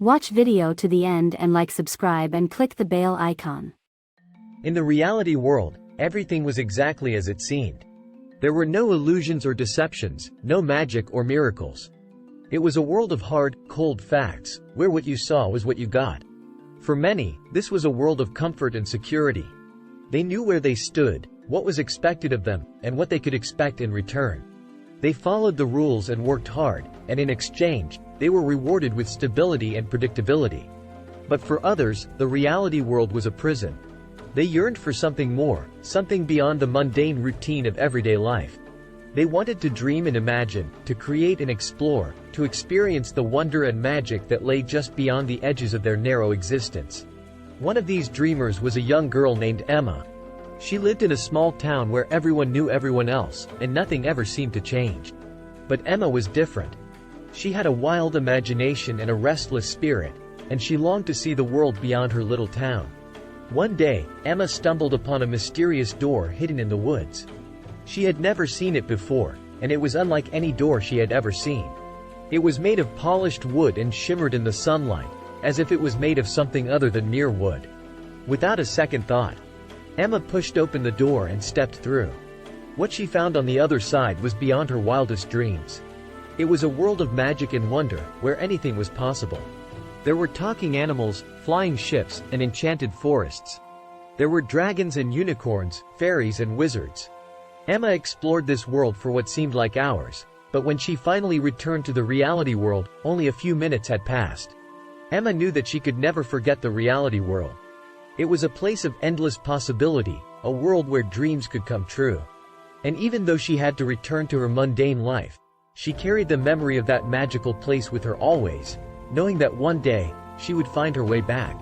Watch video to the end and subscribe and click the bell icon. In the reality world, everything was exactly as it seemed. There were no illusions or deceptions, no magic or miracles. It was a world of hard, cold facts, where what you saw was what you got. For many, this was a world of comfort and security. They knew where they stood, what was expected of them, and what they could expect in return. They followed the rules and worked hard, and in exchange, they were rewarded with stability and predictability. But for others, the reality world was a prison. They yearned for something more, something beyond the mundane routine of everyday life. They wanted to dream and imagine, to create and explore, to experience the wonder and magic that lay just beyond the edges of their narrow existence. One of these dreamers was a young girl named Emma. She lived in a small town where everyone knew everyone else, and nothing ever seemed to change. But Emma was different. She had a wild imagination and a restless spirit, and she longed to see the world beyond her little town. One day, Emma stumbled upon a mysterious door hidden in the woods. She had never seen it before, and it was unlike any door she had ever seen. It was made of polished wood and shimmered in the sunlight, as if it was made of something other than mere wood. Without a second thought, Emma pushed open the door and stepped through. What she found on the other side was beyond her wildest dreams. It was a world of magic and wonder, where anything was possible. There were talking animals, flying ships, and enchanted forests. There were dragons and unicorns, fairies and wizards. Emma explored this world for what seemed like hours, but when she finally returned to the reality world, only a few minutes had passed. Emma knew that she could never forget the reality world. It was a place of endless possibility, a world where dreams could come true. And even though she had to return to her mundane life, she carried the memory of that magical place with her always, knowing that one day, she would find her way back.